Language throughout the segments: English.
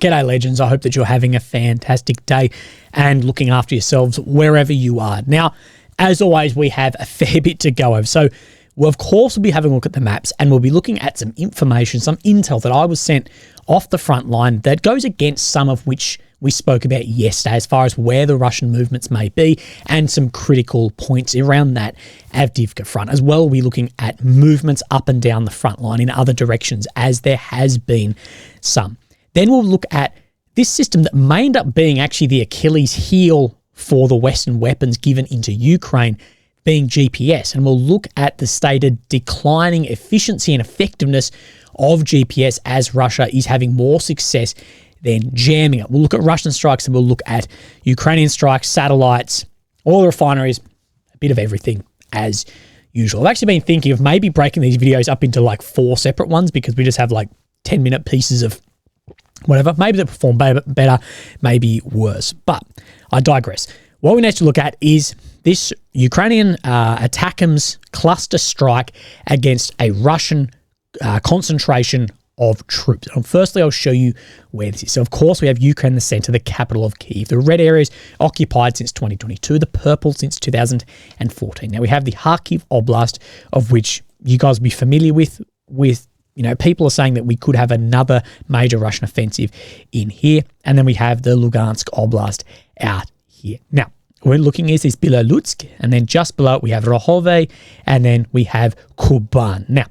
G'day legends, I hope that you're having a fantastic day and looking after yourselves wherever you are. Now, as always, we have a fair bit to go over. So, we'll, of course, we'll be having a look at the maps and we'll be looking at some information, some intel that I was sent off the front line that goes against some of which we spoke about yesterday as far as where the Russian movements may be and some critical points around that Avdiivka front. As well, we'll be looking at movements up and down the front line in other directions as there has been some. Then we'll look at this system that may end up being actually the Achilles heel for the Western weapons given into Ukraine, being GPS. And we'll look at the stated declining efficiency and effectiveness of GPS as Russia is having more success than jamming it. We'll look at Russian strikes and we'll look at Ukrainian strikes, satellites, oil refineries, a bit of everything as usual. I've actually been thinking of maybe breaking these videos up into like 4 separate ones because we just have like 10-minute pieces of whatever. Maybe they perform better, maybe worse. But I digress. What we need to look at is this Ukrainian ATACMS cluster strike against a Russian concentration of troops. And firstly, I'll show you where this is. So, of course, we have Ukraine in the center, the capital of Kyiv. The red areas occupied since 2022, the purple since 2014. Now, we have the Kharkiv Oblast, of which you guys will be familiar with, you know, people are saying that we could have another major Russian offensive in here. And then we have the Lugansk Oblast out here. Now, we're looking at this below Lutsk, and then just below it we have Rohove, and then we have Kuban. Now,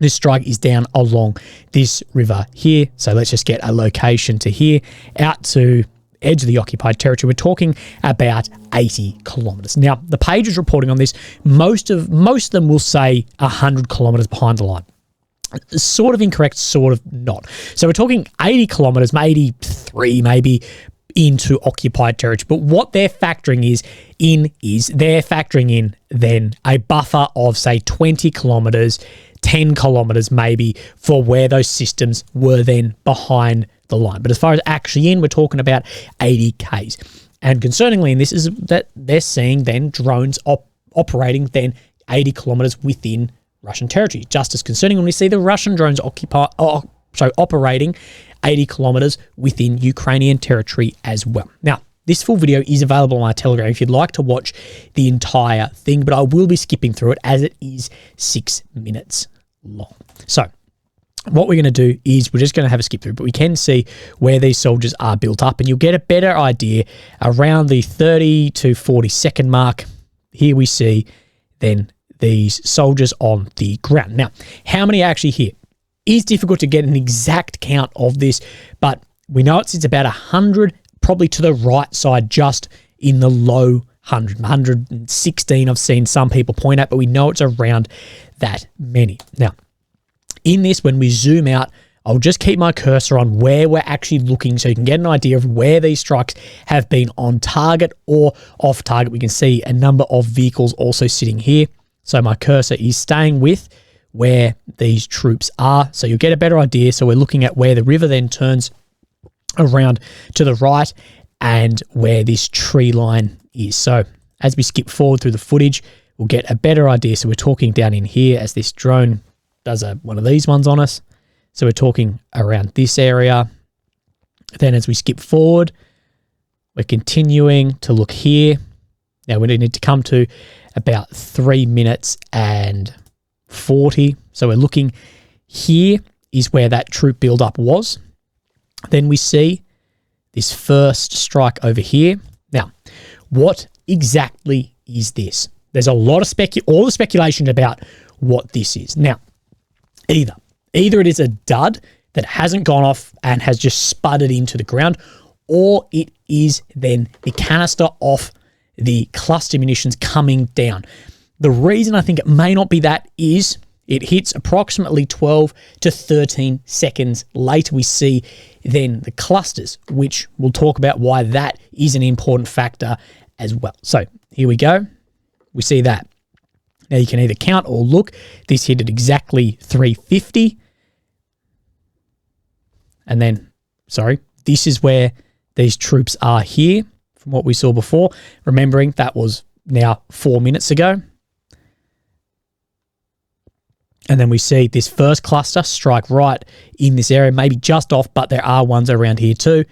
this strike is down along this river here. So let's just get a location to here, out to edge of the occupied territory. We're talking about 80 kilometers. Now, the page is reporting on this. Most of them will say 100 kilometers behind the line. Sort of incorrect, sort of not. So we're talking 80 kilometers, 83 maybe, into occupied territory. But what they're factoring they're factoring in then a buffer of, say, 20 kilometers, 10 kilometers maybe, for where those systems were then behind the line. But as far as actually in, we're talking about 80 Ks. And concerningly in this is that they're seeing then drones operating then 80 kilometers within Russian territory. Just as concerning when we see the Russian drones operating 80 kilometers within Ukrainian territory as well. Now, this full video is available on my Telegram if you'd like to watch the entire thing, but I will be skipping through it as it is 6 minutes long. So, what we're going to do is we're just going to have a skip through, but we can see where these soldiers are built up, and you'll get a better idea around the 30 to 40 second mark. Here we see then these soldiers on the ground. Now, how many are actually here? Is difficult to get an exact count of this, but we know it's about 100, probably to the right side, just in the low 116 I've seen some people point at, but we know it's around that many. Now, in this, when we zoom out, I'll just keep my cursor on where we're actually looking so you can get an idea of where these strikes have been on target or off target. We can see a number of vehicles also sitting here. So my cursor is staying with where these troops are. So you'll get a better idea. So we're looking at where the river then turns around to the right and where this tree line is. So as we skip forward through the footage, we'll get a better idea. So we're talking down in here as this drone does one of these ones on us. So we're talking around this area. Then as we skip forward, we're continuing to look here. Now we need to come to about 3 minutes and 40. So we're looking here is where that troop build-up was. Then we see this first strike over here. Now, what exactly is this? There's a lot of all the speculation about what this is. Now, either it is a dud that hasn't gone off and has just sputtered into the ground, or it is then the canister off the cluster munitions coming down. The reason I think it may not be that is it hits approximately 12 to 13 seconds later. We see then the clusters, which we'll talk about why that is an important factor as well. So here we go. We see that. Now you can either count or look. This hit at exactly 350. And then, this is where these troops are here from what we saw before. Remembering that was now 4 minutes ago. And then we see this first cluster strike right in this area, maybe just off, but there are ones around here too.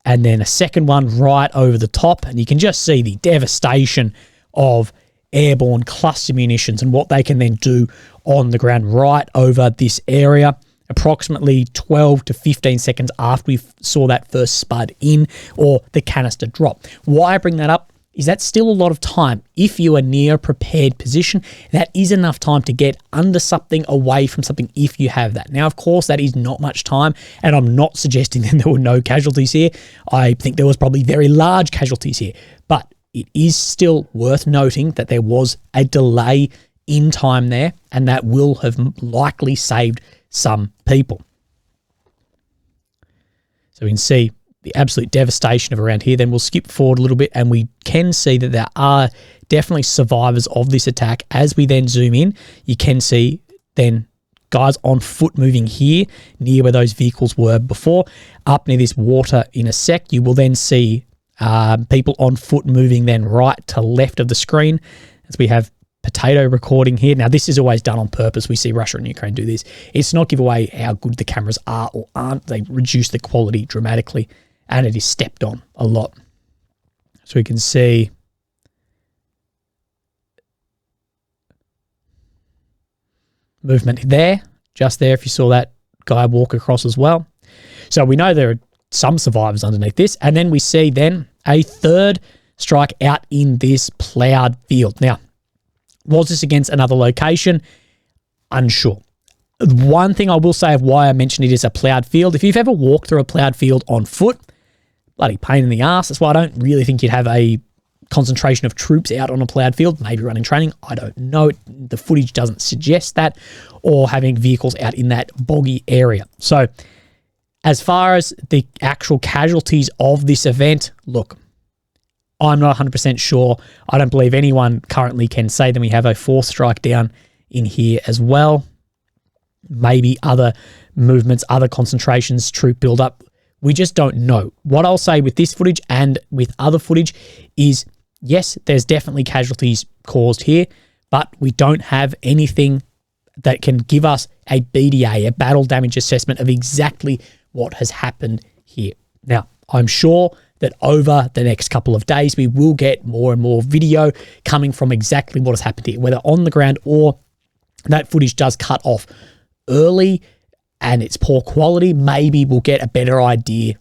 And then a second one right over the top. And you can just see the devastation of airborne cluster munitions and what they can then do on the ground right over this area. Approximately 12 to 15 seconds after we saw that first spud in or the canister drop. Why I bring that up is that's still a lot of time. If you are near a prepared position, that is enough time to get under something, away from something if you have that. Now, of course, that is not much time, and I'm not suggesting that there were no casualties here. I think there was probably very large casualties here, but it is still worth noting that there was a delay in time there, and that will have likely saved some people. So we can see the absolute devastation of around here. Then we'll skip forward a little bit and we can see that there are definitely survivors of this attack. As we then zoom in, you can see then guys on foot moving here near where those vehicles were before. Up near this water in a sec, you will then see people on foot moving then right to left of the screen as we have potato recording here. Now, this is always done on purpose. We see Russia and Ukraine do this. It's not give away how good the cameras are or aren't. They reduce the quality dramatically, and it is stepped on a lot. So we can see movement there, just there if you saw that guy walk across as well. So we know there are some survivors underneath this. And then we see then a third strike out in this ploughed field. Now, was this against another location? Unsure. One thing I will say of why I mentioned it is a ploughed field. If you've ever walked through a ploughed field on foot, bloody pain in the ass. That's why I don't really think you'd have a concentration of troops out on a ploughed field, maybe running training. I don't know. The footage doesn't suggest that, or having vehicles out in that boggy area. So as far as the actual casualties of this event, look, I'm not 100% sure. I don't believe anyone currently can say that we have a fourth strike down in here as well. Maybe other movements, other concentrations, troop buildup. We just don't know. What I'll say with this footage and with other footage is, yes, there's definitely casualties caused here, but we don't have anything that can give us a BDA, a battle damage assessment of exactly what has happened here. Now, I'm sure that over the next couple of days, we will get more and more video coming from exactly what has happened here, whether on the ground or that footage does cut off early and it's poor quality. Maybe we'll get a better idea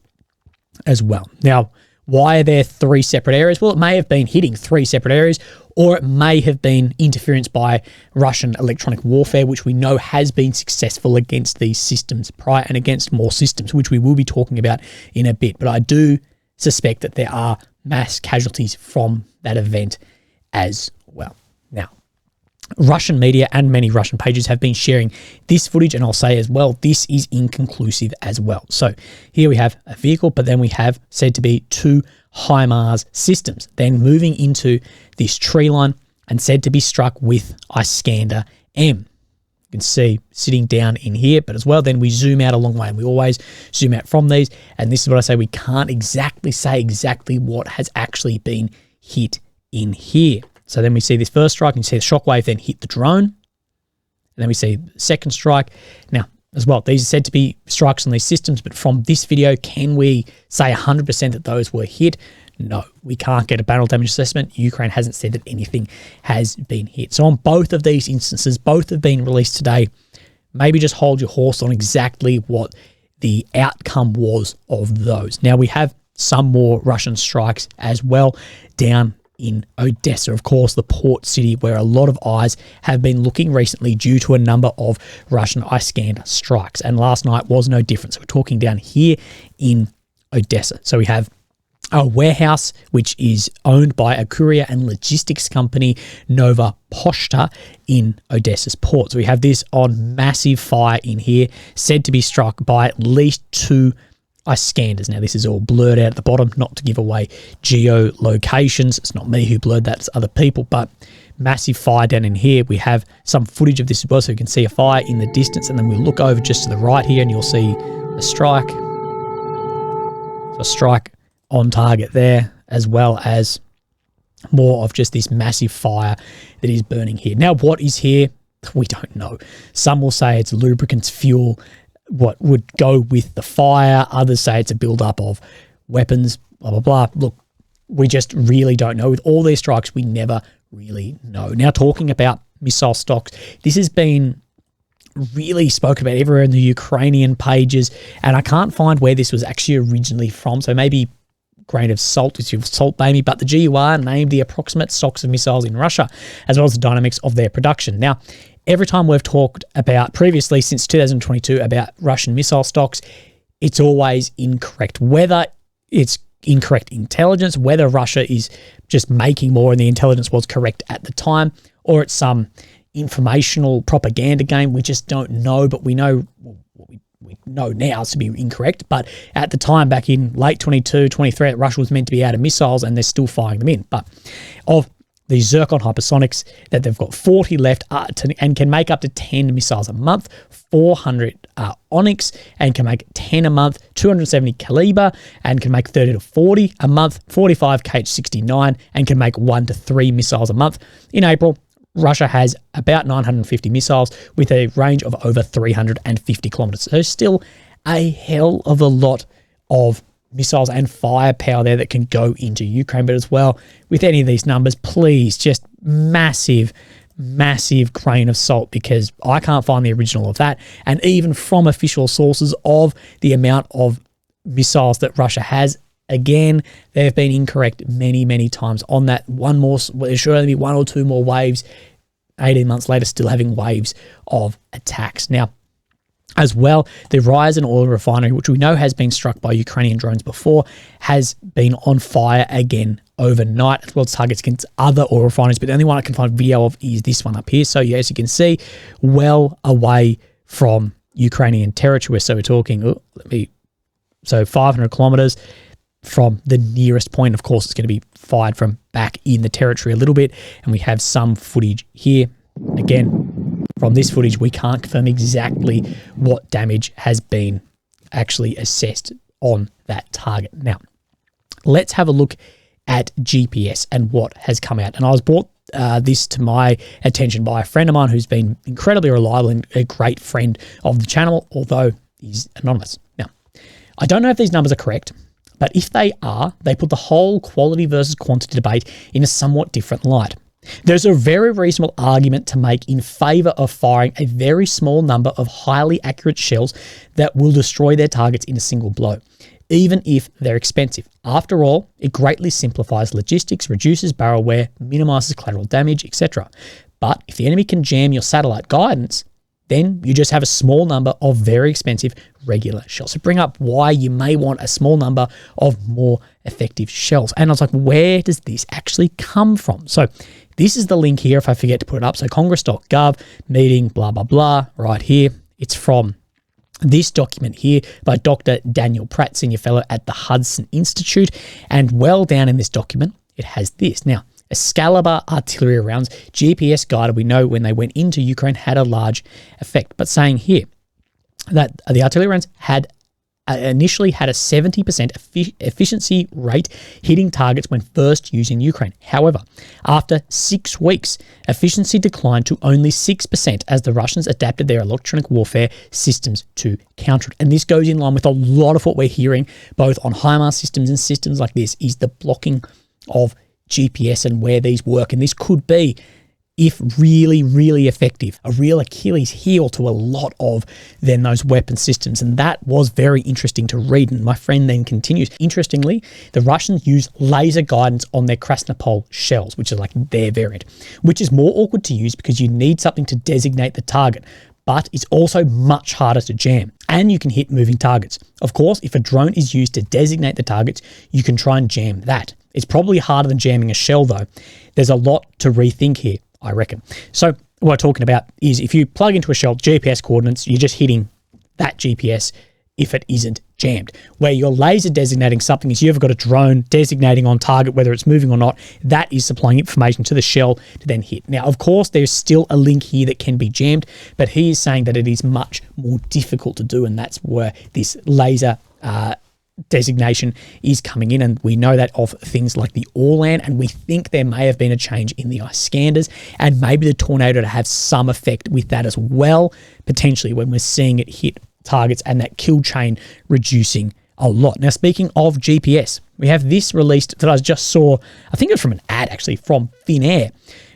as well. Now, why are there three separate areas? Well, it may have been hitting three separate areas, or it may have been interference by Russian electronic warfare, which we know has been successful against these systems prior and against more systems, which we will be talking about in a bit. But I do suspect that there are mass casualties from that event as well. Now, Russian media and many Russian pages have been sharing this footage, and I'll say as well, this is inconclusive as well. So here we have a vehicle, but then we have said to be two HIMARS systems, then moving into this tree line and said to be struck with Iskander M. You can see sitting down in here, but as well, then we zoom out a long way, and we always zoom out from these. And this is what I say, we can't exactly say exactly what has actually been hit in here. So then we see this first strike, and you see the shockwave then hit the drone. And then we see the second strike. Now, as well, these are said to be strikes on these systems, but from this video, can we say 100% that those were hit? No, we can't get a battle damage assessment. Ukraine hasn't said that anything has been hit. So on both of these instances, both have been released today. Maybe just hold your horse on exactly what the outcome was of those. Now, we have some more Russian strikes as well down in Odessa, of course, the port city where a lot of eyes have been looking recently due to a number of Russian Iskander strikes. And last night was no different. So we're talking down here in Odessa. So we have a warehouse which is owned by a courier and logistics company, Nova Poshta, in Odessa's port. So we have this on massive fire in here, said to be struck by at least two Iskanders. Now, this is all blurred out at the bottom, not to give away geolocations. It's not me who blurred that, it's other people, but massive fire down in here. We have some footage of this as well, so you can see a fire in the distance, and then we look over just to the right here, and you'll see a strike. So a strike on target there, as well as more of just this massive fire that is burning here. Now, what is here? We don't know. Some will say it's lubricants, fuel, what would go with the fire. Others say it's a buildup of weapons, blah, blah, blah. Look, we just really don't know. With all these strikes, we never really know. Now, talking about missile stocks, this has been really spoken about everywhere in the Ukrainian pages, and I can't find where this was actually originally from. So maybe grain of salt, if you salt baby, but the GUR named the approximate stocks of missiles in Russia, as well as the dynamics of their production. Now, every time we've talked about previously since 2022 about Russian missile stocks, it's always incorrect. Whether it's incorrect intelligence, whether Russia is just making more and the intelligence was correct at the time, or it's some informational propaganda game, we just don't know, but we know we know now to be incorrect. But at the time, back in late 22, 23, Russia was meant to be out of missiles and they're still firing them in. But of the Zircon hypersonics, that they've got 40 left and can make up to 10 missiles a month, 400 Onyx and can make 10 a month, 270 Caliber and can make 30 to 40 a month, 45 KH-69 and can make 1 to 3 missiles a month. In April, Russia has about 950 missiles with a range of over 350 kilometers. So still a hell of a lot of missiles and firepower there that can go into Ukraine. But as well, with any of these numbers, please just massive grain of salt, because I can't find the original of that. And even from official sources of the amount of missiles that Russia has, again, they've been incorrect many times on that. There should only be 1 or 2 more waves. 18 months later, still having waves of attacks. Now, as well, the Ryazan oil refinery, which we know has been struck by Ukrainian drones before, has been on fire again overnight, as well as targets against other oil refineries. But the only one I can find video of is this one up here. So, yeah, as you can see, well away from Ukrainian territory. So we're talking, 500 kilometers from the nearest point. Of course, it's going to be fired from back in the territory a little bit. And we have some footage here. Again, from this footage, we can't confirm exactly what damage has been actually assessed on that target. Now, let's have a look at GPS and what has come out. And I was brought this to my attention by a friend of mine who's been incredibly reliable and a great friend of the channel, although he's anonymous. Now, I don't know if these numbers are correct, but if they are, they put the whole quality versus quantity debate in a somewhat different light. There's a very reasonable argument to make in favour of firing a very small number of highly accurate shells that will destroy their targets in a single blow, even if they're expensive. After all, it greatly simplifies logistics, reduces barrel wear, minimises collateral damage, etc. But if the enemy can jam your satellite guidance, then you just have a small number of very expensive regular shells. So bring up why you may want a small number of more effective shells. And I was like, where does this actually come from? So this is the link here if I forget to put it up. So congress.gov, meeting, blah, blah, blah, right here. It's from this document here by Dr. Daniel Pratt, Senior Fellow at the Hudson Institute. And well down in this document, it has this. Now, Excalibur artillery rounds, GPS guided, we know when they went into Ukraine had a large effect. But saying here that the artillery rounds had initially had a 70% efficiency rate hitting targets when first used in Ukraine. However, after 6 weeks, efficiency declined to only 6% as the Russians adapted their electronic warfare systems to counter it. And this goes in line with a lot of what we're hearing, both on HIMARS systems and systems like this, is the blocking of GPS and where these work. And this could be, if really effective, a real Achilles heel to a lot of then those weapon systems. And that was very interesting to read. And my friend then continues. Interestingly, the Russians use laser guidance on their Krasnopol shells, which is like their variant, which is more awkward to use because you need something to designate the target. But it's also much harder to jam, and you can hit moving targets. Of course, if a drone is used to designate the targets, you can try and jam that. It's probably harder than jamming a shell, though. There's a lot to rethink here, I reckon. So what we're talking about is if you plug into a shell GPS coordinates, you're just hitting that GPS if it isn't jammed. Where you're laser designating something is you've got a drone designating on target, whether it's moving or not, that is supplying information to the shell to then hit. Now, of course, there's still a link here that can be jammed, but he is saying that it is much more difficult to do, and that's where this laser designation is coming in, and we know that of things like the Orlan, and we think there may have been a change in the Iskanders, and maybe the Tornado to have some effect with that as well, potentially when we're seeing it hit targets and that kill chain reducing a lot. Now, speaking of GPS, we have this released that I just saw, I think it was from an ad actually from Finnair.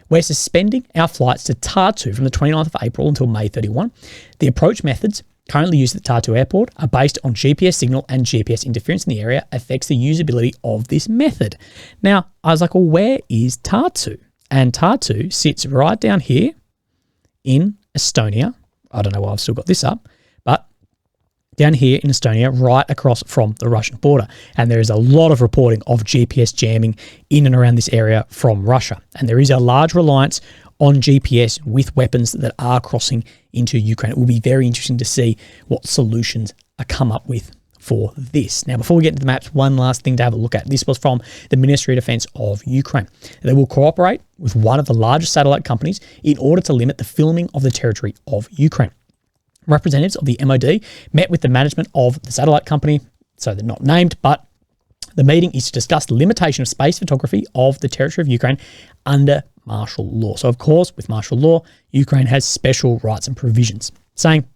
We're suspending our flights to Tartu from the 29th of April until May 31. The approach methods currently used at Tartu Airport are based on GPS signal, and GPS interference in the area affects the usability of this method. Now, I was like, well, where is Tartu? And Tartu sits right down here in Estonia. I don't know why I've still got this up, but down here in Estonia, right across from the Russian border. And there is a lot of reporting of GPS jamming in and around this area from Russia. And there is a large reliance on GPS with weapons that are crossing into Ukraine. It will be very interesting to see what solutions are come up with for this. Now, before we get into the maps, one last thing to have a look at. This was from the Ministry of Defense of Ukraine. They will cooperate with one of the largest satellite companies in order to limit the filming of the territory of Ukraine. Representatives of the MOD met with the management of the satellite company, so they're not named, but the meeting is to discuss the limitation of space photography of the territory of Ukraine under martial law. So, of course, with martial law, Ukraine has special rights and provisions, saying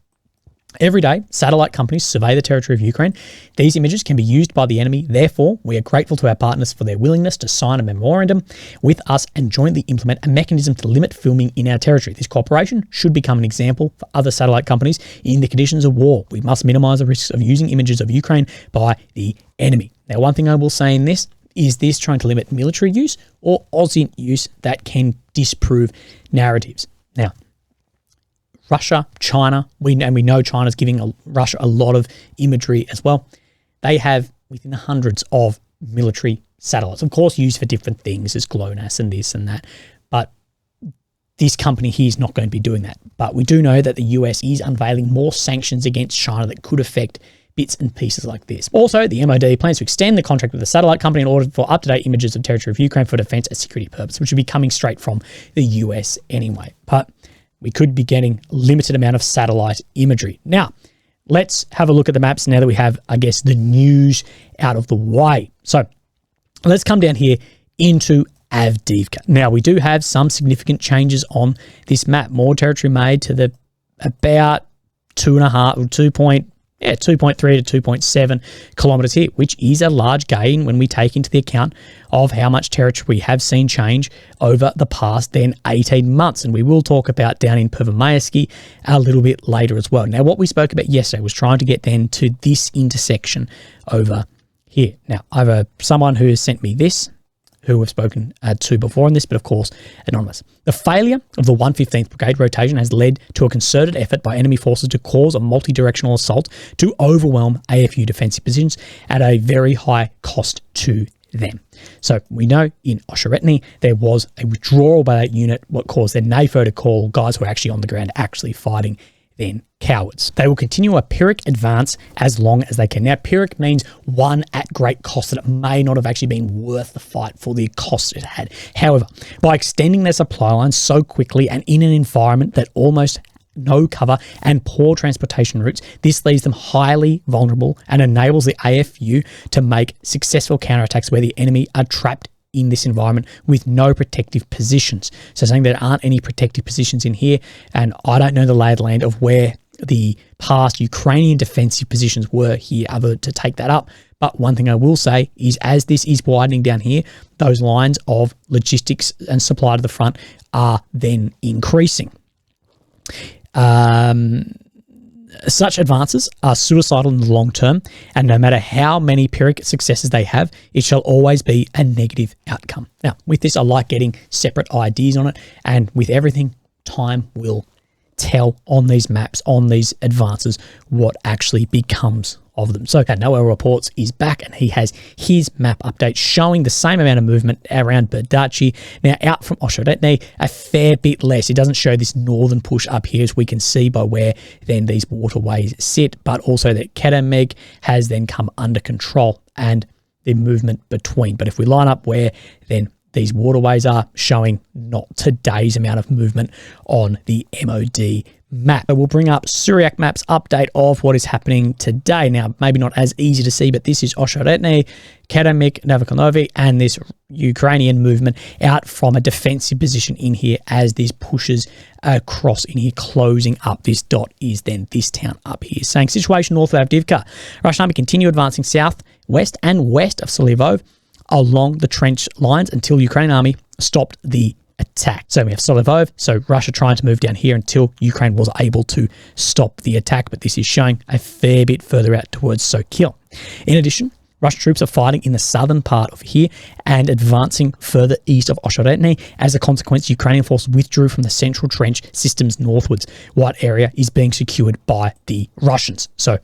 every day satellite companies survey the territory of Ukraine. These images can be used by the enemy. Therefore, we are grateful to our partners for their willingness to sign a memorandum with us and jointly implement a mechanism to limit filming in our territory. This cooperation should become an example for other satellite companies in the conditions of war. We must minimize the risks of using images of Ukraine by the enemy. Now, one thing I will say in this is this trying to limit military use or AUSINT use that can disprove narratives. Now, Russia, China, we know China's giving Russia a lot of imagery as well. They have within the hundreds of military satellites, of course, used for different things as GLONASS and this and that. But this company here is not going to be doing that. But we do know that the US is unveiling more sanctions against China that could affect bits and pieces like this. Also, the MOD plans to extend the contract with the satellite company in order for up-to-date images of territory of Ukraine for defense and security purposes, which would be coming straight from the US anyway. But we could be getting a limited amount of satellite imagery. Now, let's have a look at the maps now that we have, I guess, the news out of the way. So let's come down here into Avdiivka. Now, we do have some significant changes on this map. More territory made to the about 2.3 to 2.7 kilometers here, which is a large gain when we take into the account of how much territory we have seen change over the past then 18 months. And we will talk about down in Pervomayski a little bit later as well. Now, what we spoke about yesterday was trying to get then to this intersection over here. Now, I have someone who has sent me this, who we've spoken to before on this, but of course, anonymous. The failure of the 115th Brigade rotation has led to a concerted effort by enemy forces to cause a multi-directional assault to overwhelm AFU defensive positions at a very high cost to them. So we know in Osheretny there was a withdrawal by that unit, what caused their NAFO to call guys who are actually on the ground actually fighting then cowards. They will continue a Pyrrhic advance as long as they can. Now, Pyrrhic means one at great cost, that it may not have actually been worth the fight for the cost it had. However, by extending their supply lines so quickly and in an environment that almost no cover and poor transportation routes, this leaves them highly vulnerable and enables the AFU to make successful counterattacks where the enemy are trapped in this environment with no protective positions. So saying there aren't any protective positions in here, and I don't know the lay of the land of where the past Ukrainian defensive positions were here other to take that up. But one thing I will say is as this is widening down here, those lines of logistics and supply to the front are then increasing. Such advances are suicidal in the long term, and no matter how many Pyrrhic successes they have, it shall always be a negative outcome. Now, with this, I like getting separate ideas on it, and with everything, time will tell on these maps, on these advances, what actually becomes of them. So Noel Reports is back, and he has his map update showing the same amount of movement around Berdachi. Now, out from Osheretny, a fair bit less. It doesn't show this northern push up here, as we can see by where then these waterways sit, but also that Kedemeg has then come under control and the movement between. But if we line up where then these waterways are, showing not today's amount of movement on the MOD map. So we'll bring up Syriac Maps update of what is happening today. Now, maybe not as easy to see, but this is Osheretny, Keramik, Novikanovi, and this Ukrainian movement out from a defensive position in here as this pushes across in here, closing up. This dot is then this town up here. Saying situation north of Avdiivka. Russian army continue advancing south, west, and west of Solivov along the trench lines until Ukrainian army stopped the attack. So we have Solivov, so Russia trying to move down here until Ukraine was able to stop the attack, but this is showing a fair bit further out towards Sokil. In addition, Russian troops are fighting in the southern part of here and advancing further east of Osheretny. As a consequence, Ukrainian forces withdrew from the central trench systems northwards. What area is being secured by the Russians? So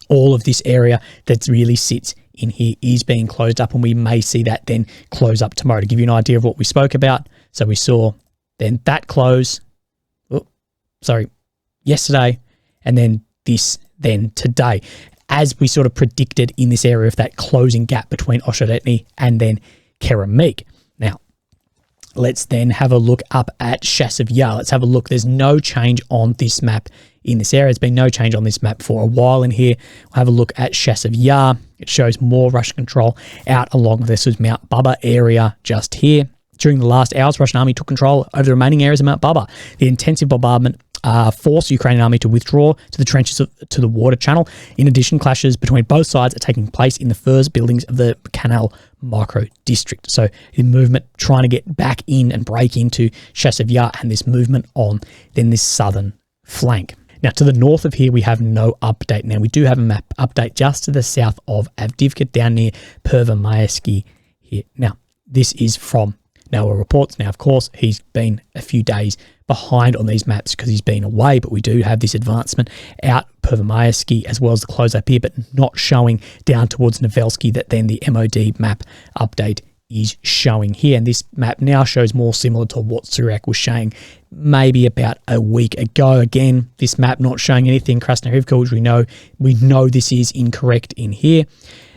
all of this area that really sits in here is being closed up, and we may see that then close up tomorrow. To give you an idea of what we spoke about, so we saw then that close, yesterday, and then this then today, as we sort of predicted in this area of that closing gap between Osheretny and then Keramik. Now, let's then have a look up at Chasiv Yar. Let's have a look. There's no change on this map in this area. There's been no change on this map for a while in here. We'll have a look at Chasiv Yar. It shows more Russian control out along this was Mount Baba area just here. During the last hours, Russian army took control over the remaining areas of Mount Baba. The intensive bombardment forced the Ukrainian army to withdraw to the trenches to the water channel. In addition, clashes between both sides are taking place in the first buildings of the Canal micro district. So the movement trying to get back in and break into Chasiv Yar, and this movement on then this southern flank. Now, to the north of here, we have no update. Now, we do have a map update just to the south of Avdiivka, down near Pervomayski here. Now, this is from Noah Reports. Now, of course, he's been a few days behind on these maps because he's been away, but we do have this advancement out Pervomayski as well as the close up here, but not showing down towards Novelsky that then the MOD map update is showing here. And this map now shows more similar to what Syriac was showing maybe about a week ago. Again, this map not showing anything Krasnohivka, which we know this is incorrect in here.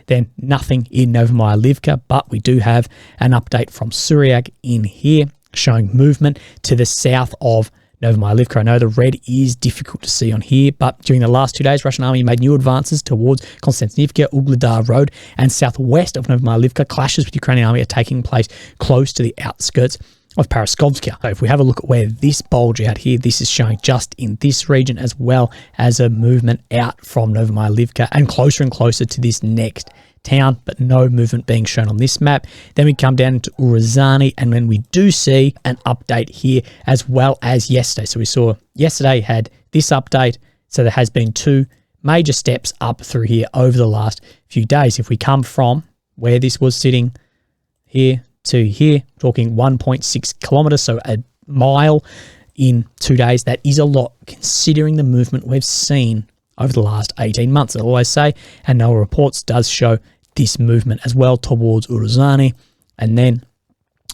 Then nothing in Novomyolivka, but we do have an update from Syriac in here showing movement to the south of Novomyolivka. I know the red is difficult to see on here, but during the last 2 days, Russian army made new advances towards Konstantinivka, Ugledar Road, and southwest of Novomyolivka. Clashes with Ukrainian army are taking place close to the outskirts of Paraskovskia. So if we have a look at where this bulge out here, this is showing just in this region as well as a movement out from Novomyolivka and closer to this next town, but no movement being shown on this map. Then we come down to Uruzani, and then we do see an update here as well as yesterday. So we saw yesterday had this update, so there has been two major steps up through here over the last few days. If we come from where this was sitting here to here, talking 1.6 kilometers, so a mile in 2 days, that is a lot considering the movement we've seen over the last 18 months. I always say, and Noah Reports does show this movement as well towards Uruzani, and then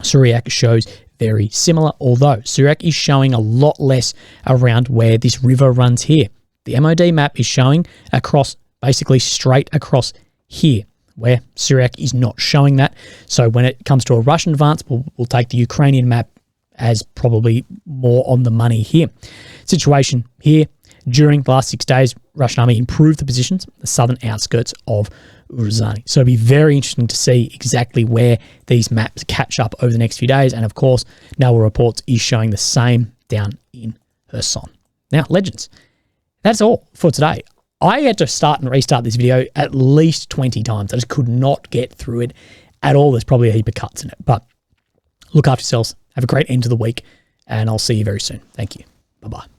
Syriac shows very similar, although Syriac is showing a lot less around where this river runs here. The MOD map is showing across, basically straight across here, where Syriac is not showing that. So when it comes to a Russian advance, we'll take the Ukrainian map as probably more on the money here. Situation here, during the last 6 days, Russian army improved the positions, the southern outskirts of Uruzani. So it'll be very interesting to see exactly where these maps catch up over the next few days. And of course, Noah Reports is showing the same down in Kherson. Now, legends, that's all for today. I had to start and restart this video at least 20 times. I just could not get through it at all. There's probably a heap of cuts in it. But look after yourselves. Have a great end to the week, and I'll see you very soon. Thank you. Bye-bye.